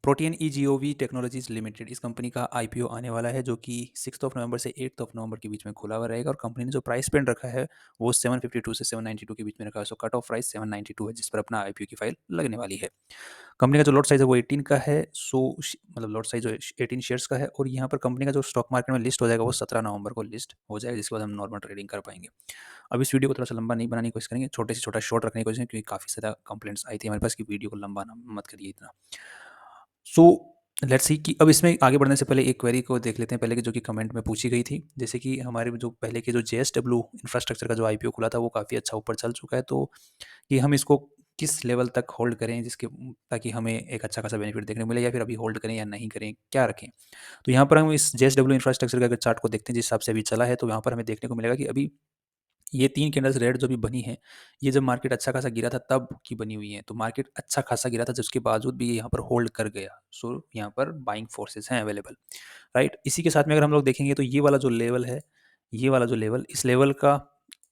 Protean ईजीओवी technologies limited इस company का IPO आने वाला है जो कि 6 नवंबर से 8 नवंबर के बीच में खुला हुआ रहेगा और कंपनी ने जो प्राइस पेंड रखा है वो 752 से 792 के बीच में रखा है। सो कट ऑफ प्राइस 792 है जिस पर अपना आईपीओ की फाइल लगने वाली है। कंपनी का जो लॉट साइज है वो 18 का है। मतलब लॉट साइज जो 18 शेयर्स का है और यहाँ पर कंपनी का जो स्टॉक मार्केट में लिस्ट हो जाएगा वो 17 नवंबर को लिस्ट हो जाएगा जिसके बाद हम नॉर्मल ट्रेडिंग कर पाएंगे। अब इस वीडियो को थोड़ा सा लंबा नहीं बनाने की कोशिश करेंगे, छोटे से छोटा शॉर्ट रखने की कोशिश करेंगे क्योंकि काफ़ी ज़्यादा कंप्लेंट्स आई थी हमारे पास कि वीडियो को लंबा ना मत करिए इतना। सो लेट्स सी कि अब इसमें आगे बढ़ने से पहले एक क्वेरी को देख लेते हैं पहले की जो कि कमेंट में पूछी गई थी। जैसे कि हमारे जो पहले के जो जेएसडब्ल्यू इंफ्रास्ट्रक्चर का जो आईपीओ खुला था वो काफ़ी अच्छा ऊपर चल चुका है, तो कि हम इसको किस लेवल तक होल्ड करें जिसके ताकि हमें एक अच्छा खासा बेनिफिट देखने को मिले, या फिर अभी होल्ड करें या नहीं करें, क्या रखें। तो यहाँ पर हम इस जेएसडब्ल्यू इंफ्रास्ट्रक्चर का अगर चार्ट को देखते हैं जिस हिसाब से अभी चला है तो यहाँ पर हमें देखने को मिलेगा कि अभी ये 3 कैंडल्स रेड जो भी बनी है, ये जब मार्केट अच्छा खासा गिरा था तब की बनी हुई है। तो मार्केट अच्छा खासा गिरा था जिसके बावजूद भी ये यहाँ पर होल्ड कर गया। सो यहाँ पर बाइंग फोर्सेस हैं अवेलेबल, राइट। इसी के साथ में अगर हम लोग देखेंगे तो ये वाला जो लेवल है, ये वाला जो लेवल, इस लेवल का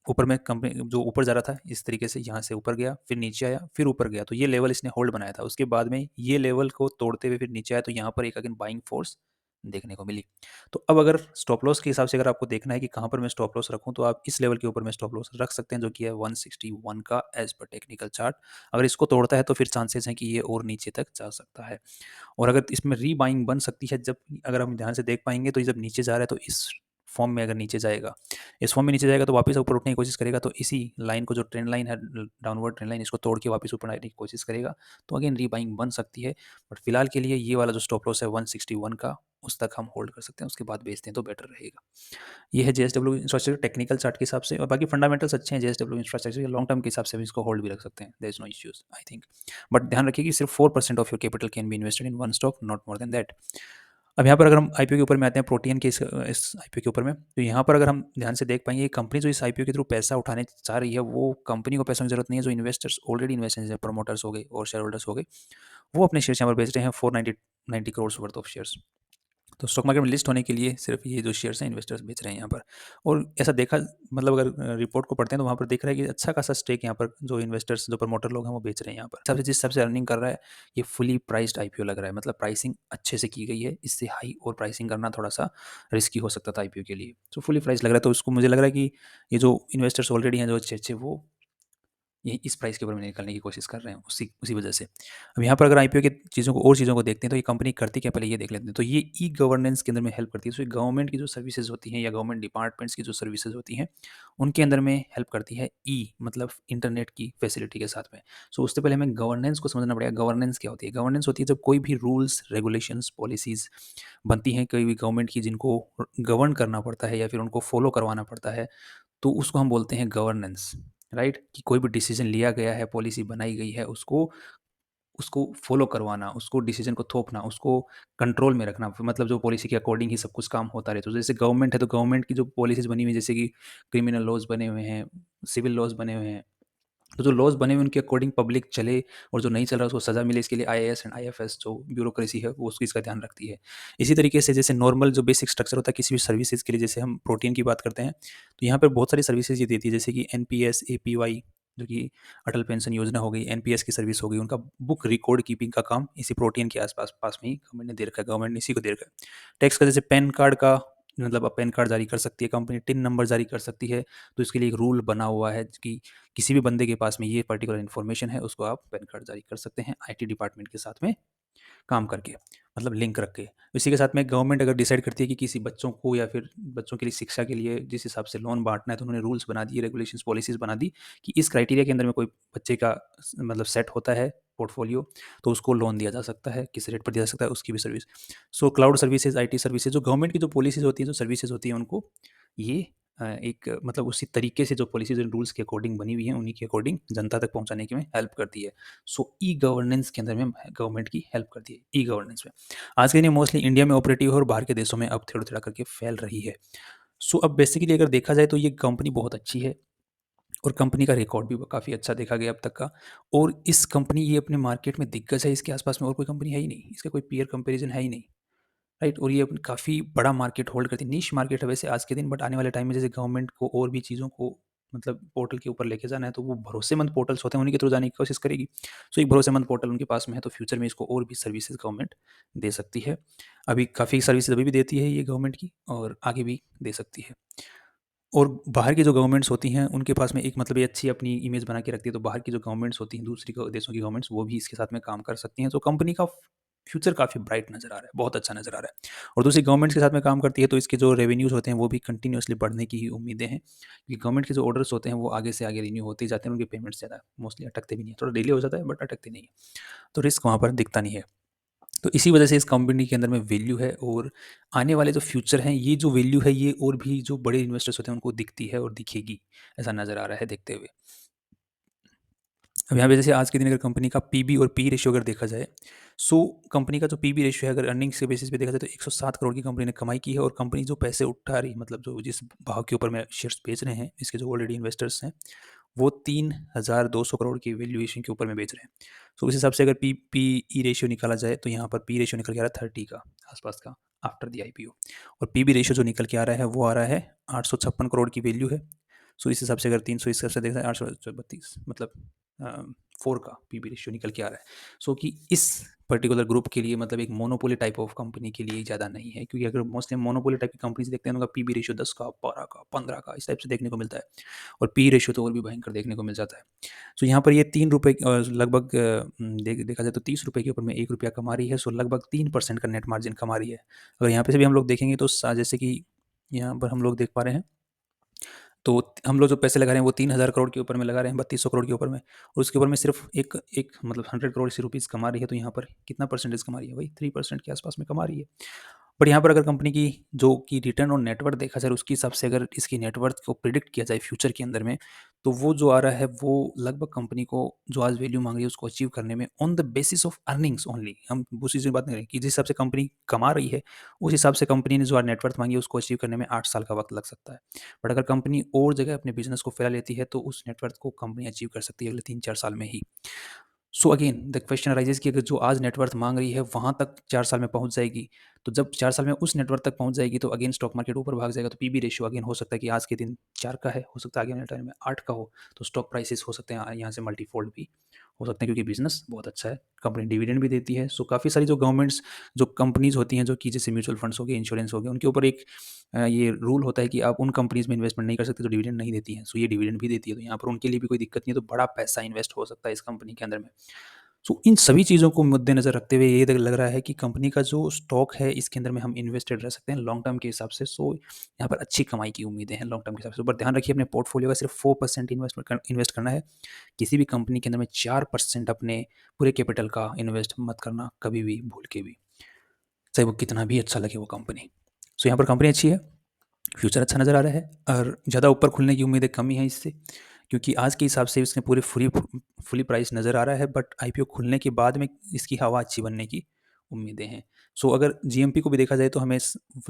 ऊपर में कंपनी जो ऊपर जा रहा था इस तरीके से यहाँ से ऊपर गया, फिर नीचे आया, फिर ऊपर गया, तो ये लेवल इसने होल्ड बनाया था। उसके बाद में ये लेवल को तोड़ते हुए फिर नीचे आया, तो यहाँ पर एक अगेन बाइंग फोर्स देखने को मिली। तो अब अगर स्टॉप लॉस के हिसाब से अगर आपको देखना है कि कहाँ पर मैं स्टॉप लॉस रखूँ, तो आप इस लेवल के ऊपर में स्टॉप लॉस रख सकते हैं जो कि है 161 का एज पर टेक्निकल चार्ट। अगर इसको तोड़ता है तो फिर चांसेस हैं कि ये और नीचे तक जा सकता है। और अगर इसमें रीबाइंग बन सकती है, जब अगर हम ध्यान से देख पाएंगे तो ये जब नीचे जा रहा है तो इस फॉर्म में अगर नीचे जाएगा, इस फॉर्म में नीचे जाएगा तो वापस ऊपर उठने की कोशिश करेगा, तो इसी लाइन को जो ट्रेंड लाइन है, डाउनवर्ड ट्रेंड लाइन, इसको तोड़ के वापस ऊपर आने की कोशिश करेगा, तो अगेन रीबाइंग बन सकती है। बट फिलहाल के लिए ये वाला जो स्टॉप लॉस है 161 का, उस तक हम होल्ड कर सकते हैं, उसके बाद बेचते हैं तो बेटर रहेगा। ये है जेएसडब्ल्यू इंफ्रास्ट्रक्चर टेक्निकल चार्ट के हिसाब से, और बाकी फंडामेंटल्स अच्छे हैं जेएसडब्ल्यू इंफ्रास्ट्रक्चर के। लॉन्ग टर्म के हिसाब से भी इसको होल्ड भी रख सकते हैं, there is no issues I think. But ध्यान रखिए कि सिर्फ 4% of your capital can be invested in one stock, not more than that. अब यहाँ पर अगर हम आईपीओ के ऊपर में आते हैं, प्रोटीन के इस आईपीओ के ऊपर में, तो यहाँ पर अगर हम ध्यान से देख पाएंगे कंपनी जो इस आईपीओ के थ्रू पैसा उठाने चाह रही है, वो कंपनी को पैसों की जरूरत नहीं है। जो इन्वेस्टर्स ऑलरेडी इन्वेस्ट हैं, प्रमोटर्स हो गए और शेयर होल्डर्स हो गए, वो अपने शेयर यहाँ पर बेच रहे हैं 490 करोड़ वर्थ ऑफ शेयर्स। तो स्टॉक मार्केट में लिस्ट होने के लिए सिर्फ ये जो शेयर्स हैं इन्वेस्टर्स बेच रहे हैं यहाँ पर। और ऐसा देखा, मतलब अगर रिपोर्ट को पढ़ते हैं तो वहाँ पर देख रहा है कि अच्छा खासा स्टेक यहाँ पर जो इन्वेस्टर्स, जो प्रमोटर लोग हैं वो बेच रहे हैं यहाँ पर। सबसे जिस हिसाब से अर्निंग कर रहा है, ये फुली प्राइस्ड आईपीओ लग रहा है, मतलब प्राइसिंग अच्छे से की गई है। इससे हाई और प्राइसिंग करना थोड़ा सा रिस्की हो सकता था आईपीओ के लिए। तो फुली प्राइस लग रहा है, तो उसको मुझे लग रहा है कि ये जो इन्वेस्टर्स ऑलरेडी हैं जो अच्छे अच्छे, वो ये इस प्राइस के ऊपर में निकलने की कोशिश कर रहे हैं, उसी उसी वजह से। अब यहाँ पर अगर आईपीओ की चीज़ों को और चीज़ों को देखते हैं तो ये कंपनी करती क्या, पहले ये देख लेते हैं। तो ये ई गवर्नेंस के अंदर में हेल्प करती है। तो ये गवर्नमेंट की जो सर्विसेज होती हैं या गवर्नमेंट डिपार्टमेंट्स की जो सर्विसेज होती हैं, उनके अंदर में हेल्प करती है ई, मतलब इंटरनेट की फैसिलिटी के साथ में। सो उससे पहले हमें गवर्नेंस को समझना पड़ेगा। गवर्नेंस क्या होती है? गवर्नेंस होती है जब कोई भी रूल्स, रेगुलेशंस, पॉलिसीज़ बनती हैं कोई भी गवर्नमेंट की, जिनको गवर्न करना पड़ता है या फिर उनको फॉलो करवाना पड़ता है, तो उसको हम बोलते हैं गवर्नेंस, राइट। कि कोई भी डिसीजन लिया गया है, पॉलिसी बनाई गई है, उसको उसको फॉलो करवाना, उसको डिसीजन को थोपना, उसको कंट्रोल में रखना, मतलब जो पॉलिसी के अकॉर्डिंग ही सब कुछ काम होता रहे। तो जैसे गवर्नमेंट है तो गवर्नमेंट की जो पॉलिसीज बनी हुई है, जैसे कि क्रिमिनल लॉज बने हुए हैं, सिविल लॉज बने हुए हैं, तो जो लॉज बने हुए हैं उनके अकॉर्डिंग पब्लिक चले, और जो नहीं चल रहा उसको सज़ा मिले, इसके लिए आईएएस एंड आईएफएस जो ब्यूरोक्रेसी है वो उसकी इसका ध्यान रखती है। इसी तरीके से जैसे नॉर्मल जो बेसिक स्ट्रक्चर होता है किसी भी सर्विसेज के लिए, जैसे हम प्रोटीन की बात करते हैं तो यहाँ पर बहुत सारी सर्विसेज ये देती है, जैसे कि एनपीएस, एपीवाई जो कि अटल पेंशन योजना हो गई, एनपीएस की सर्विस हो गई, उनका बुक रिकॉर्ड कीपिंग का काम इसी प्रोटीन के आसपास पास में ही गवर्नमेंट ने दे रखा है, गवर्नमेंट ने इसी को दे रखा है। टैक्स का जैसे पैन कार्ड का, मतलब अब पैन कार्ड जारी कर सकती है कंपनी, टिन नंबर जारी कर सकती है, तो इसके लिए एक रूल बना हुआ है कि किसी भी बंदे के पास में ये पर्टिकुलर इन्फॉर्मेशन है, उसको आप पैन कार्ड जारी कर सकते हैं आईटी डिपार्टमेंट के साथ में काम करके, मतलब लिंक रख के। इसी के साथ में गवर्नमेंट अगर डिसाइड करती है कि किसी बच्चों को या फिर बच्चों के लिए शिक्षा के लिए जिस हिसाब से लोन बांटना है, तो उन्होंने रूल्स बना दिए, रेगुलेशंस, पॉलिसीज बना दी कि इस क्राइटेरिया के अंदर में कोई बच्चे का मतलब सेट होता है पोर्टफोलियो, तो उसको लोन दिया जा सकता है, किस रेट पर दिया जा सकता है, उसकी भी service. So cloud services, IT services, जो गवर्नमेंट की जो पॉलिसीज होती हैं, जो सर्विसेज होती हैं, उनको ये एक मतलब उसी तरीके से जो पॉलिसीज एंड रूल्स के अकॉर्डिंग बनी हुई हैं, उन्हीं के अकॉर्डिंग जनता तक पहुंचाने की में हेल्प करती है। सो ई गवर्नेंस के अंदर में गवर्नमेंट की हेल्प करती है, ई गवर्नेंस में। आज के दिन मोस्टली इंडिया में ऑपरेटिव है और बाहर के देशों में अब थोड़ा थोड़ा करके फैल रही है। सो अब बेसिकली अगर देखा जाए तो ये कंपनी बहुत अच्छी है, और कंपनी का रिकॉर्ड भी काफ़ी अच्छा देखा गया अब तक का। और इस कंपनी ये अपने मार्केट में दिग्गज है, इसके आसपास में और कोई कंपनी है ही नहीं, इसका कोई पीयर कंपेरिजन है ही नहीं, राइट। और ये काफ़ी बड़ा मार्केट होल्ड करती है, नीश मार्केट है वैसे आज के दिन, बट आने वाले टाइम में जैसे गवर्नमेंट को और भी चीज़ों को मतलब पोर्टल के ऊपर लेके जाना है तो वो भरोसेमंद पोर्टल्स होते हैं, उन्हीं के थ्रू जाने की कोशिश करेगी। सो एक भरोसेमंद पोर्टल उनके पास में है, तो फ्यूचर में इसको और भी सर्विसेज गवर्नमेंट दे सकती है। अभी काफ़ी सर्विसेज अभी भी देती है ये गवर्नमेंट की, और आगे भी दे सकती है। और बाहर की जो गवर्नमेंट्स होती हैं उनके पास में एक मतलब ये अच्छी अपनी इमेज बना के रखती है, तो बाहर की जो गवर्नमेंट्स होती हैं दूसरी देशों की गवर्नमेंट्स, वो भी इसके साथ में काम कर सकती हैं। तो कंपनी का फ्यूचर काफ़ी ब्राइट नज़र आ रहा है, बहुत अच्छा नज़र आ रहा है। और दूसरी गवर्नमेंट्स के साथ में काम करती है तो इसके जो रेवेन्यूज़ होते हैं वो भी कंटिन्यूअसली बढ़ने की ही उम्मीदें हैं, क्योंकि गवर्नमेंट के जो ऑर्डर्स होते हैं वो आगे से आगे रिन्यू होते ही जाते हैं, उनके पेमेंट्स ज़्यादा मोस्टली अटकते भी नहीं है, थोड़ा डिले हो जाता है बट अटकते नहीं है, तो रिस्क वहाँ पर दिखता नहीं है। तो इसी वजह से इस कंपनी के अंदर में वैल्यू है, और आने वाले जो फ्यूचर हैं ये जो वैल्यू है ये और भी जो बड़े इन्वेस्टर्स होते हैं उनको दिखती है और दिखेगी, ऐसा नज़र आ रहा है देखते हुए। अब यहाँ पे जैसे आज के दिन अगर कंपनी का पीबी और पी रेशियो अगर देखा जाए, सो कंपनी का जो पीबी रेशियो है अगर अर्निंग्स के बेसिस पे देखा जाए तो 107 करोड़ की कंपनी ने कमाई की है, और कंपनी जो पैसे उठा रही, मतलब जो जिस भाव के ऊपर में शेयर्स बेच रहे हैं इसके जो ऑलरेडी इन्वेस्टर्स हैं, वो 3,200 करोड़ की वैल्यूएशन के ऊपर में बेच रहे हैं। सो उस हिसाब से अगर पी पी ई रेशियो निकाला जाए तो यहाँ पर पी रेशियो निकल के आ रहा है 30 का आसपास का आफ्टर दी आईपीओ, और पी बी रेशियो जो निकल के आ रहा है वो आ रहा है 856 करोड़ की वैल्यू है। सो इस हिसाब से अगर 300 इस हिसाब से देखा जाए 832 मतलब 4 का पी बी रेशियो निकल के आ रहा है। सो कि इस पर्टिकुलर ग्रुप के लिए मतलब एक मोनोपोली टाइप ऑफ कंपनी के लिए ज़्यादा नहीं है, क्योंकि अगर मोस्टली मोनोपोली टाइप की कंपनीज देखते हैं उनका पी बी रेशियो 10 का, 12 का, 15 का इस टाइप से देखने को मिलता है, और पी रेशियो तो और भी भयंकर देखने को मिल जाता है। सो यहाँ पर ये 3 रुपये लगभग देखा जाए तो 30 रुपये के ऊपर में 1 रुपया कमा रही है, सो लगभग 3% का नेट मार्जिन कमा रही है। अगर यहाँ पे से भी हम लोग देखेंगे तो जैसे कि यहाँ पर हम लोग देख पा रहे हैं, तो हम लोग जो पैसे लगा रहे हैं वो 3,000 करोड़ के ऊपर में लगा रहे हैं, 3200 करोड़ के ऊपर में, और उसके ऊपर में सिर्फ एक एक मतलब 100 करोड़ सी रुपीज़ कमा रही है, तो यहाँ पर कितना परसेंटेज कमा रही है, वही 3% के आसपास में कमा रही है। बट यहाँ पर अगर कंपनी की जो कि रिटर्न ऑन नेटवर्थ देखा जाए उसके हिसाब से अगर इसकी नेटवर्थ को प्रिडिक्ट किया जाए फ्यूचर के अंदर में, तो वो जो आ रहा है वो लगभग कंपनी को जो आज वैल्यू मांग रही है उसको अचीव करने में on the basis of earnings only, हम उस चीज़ की बात नहीं करें कि जिस हिसाब से कंपनी कमा रही है उस हिसाब से कंपनी ने जो आज नेटवर्थ मांगी है उसको अचीव करने में 8 साल का वक्त लग सकता है। बट अगर कंपनी और जगह अपने बिजनेस को फैला लेती है तो उस नेटवर्थ को कंपनी अचीव कर सकती है अगले 3-4 साल में ही। So again the question arises कि अगर जो आज नेटवर्थ मांग रही है वहाँ तक 4 साल में पहुँच जाएगी, तो जब 4 साल में उस नेटवर्थ तक पहुँच जाएगी तो अगेन स्टॉक मार्केट ऊपर भाग जाएगा, तो पीबी रेशियो अगेन हो सकता है कि आज के दिन 4 का है, हो सकता है आगे वाले टाइम में 8 का हो, तो स्टॉक प्राइसेस हो सकते हैं यहाँ से मल्टीफोल्ड भी हो सकते हैं, क्योंकि बिजनेस बहुत अच्छा है, कंपनी डिविडेंड भी देती है। सो काफ़ी सारी जो गवर्नमेंट्स जो कंपनीज होती हैं जो कि जैसे म्यूचुअल फंड्स हो गए, इंश्योरेंस हो गए, उनके ऊपर एक ये रूल होता है कि आप उन कंपनीज में इन्वेस्टमेंट नहीं कर सकते जो डिविडेंड नहीं देती हैं। सो ये डिविडेंड भी देती है, तो यहाँ पर उनके लिए भी कोई दिक्कत नहीं है, तो बड़ा पैसा इन्वेस्ट हो सकता है इस कंपनी के अंदर में। सो इन सभी चीज़ों को मद्देनज़र रखते हुए ये लग रहा है कि कंपनी का जो स्टॉक है इसके अंदर में हम इन्वेस्टेड रह सकते हैं लॉन्ग टर्म के हिसाब से। सो यहाँ पर अच्छी कमाई की उम्मीदें हैं लॉन्ग टर्म के हिसाब से। पर ध्यान रखिए अपने पोर्टफोलियो का सिर्फ 4% इन्वेस्ट करना है। किसी भी कंपनी के अंदर में 4% अपने पूरे कैपिटल का इन्वेस्ट मत करना कभी भी, भूल के भी, चाहे वो कितना भी अच्छा लगे वो कंपनी। सो यहाँ पर कंपनी अच्छी है, फ्यूचर अच्छा नज़र आ रहा है, और ज़्यादा ऊपर खुलने की उम्मीदें कम ही हैं इससे, क्योंकि आज के हिसाब से इसमें पूरे फुली प्राइस नज़र आ रहा है, बट आईपीओ खुलने के बाद में इसकी हवा अच्छी बनने की उम्मीदें हैं। सो अगर जीएमपी को भी देखा जाए तो हमें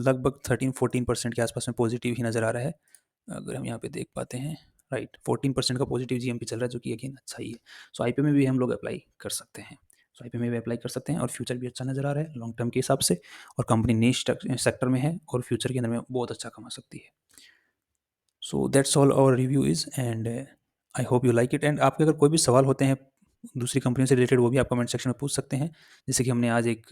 लगभग 13-14% के आसपास में पॉजिटिव ही नज़र आ रहा है, अगर हम यहाँ पे देख पाते हैं। राइट, 14% का पॉजिटिव जीएमपी चल रहा है, जो कि अगेन अच्छा ही है। सो आईपीओ में भी हम लोग अप्लाई कर सकते हैं, सो आईपीओ में भी अप्लाई कर सकते हैं, और फ्यूचर भी अच्छा नज़र आ रहा है लॉन्ग टर्म के हिसाब से, और कंपनी निश सेक्टर में है और फ्यूचर के अंदर में बहुत अच्छा कमा सकती है। So that's all our review is, and I hope you like it. And आपके अगर कोई भी सवाल होते हैं दूसरी कंपनियों से रिलेटेड, वो भी आप कमेंट सेक्शन में पूछ सकते हैं, जैसे कि हमने आज एक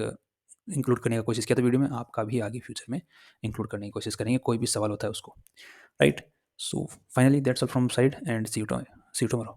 इंक्लूड करने का कोशिश किया था वीडियो में, आपका भी आगे फ्यूचर में इंक्लूड करने की कोशिश करेंगे, कोई भी सवाल होता है उसको। Right, so finally that's all from side, and see you tomorrow.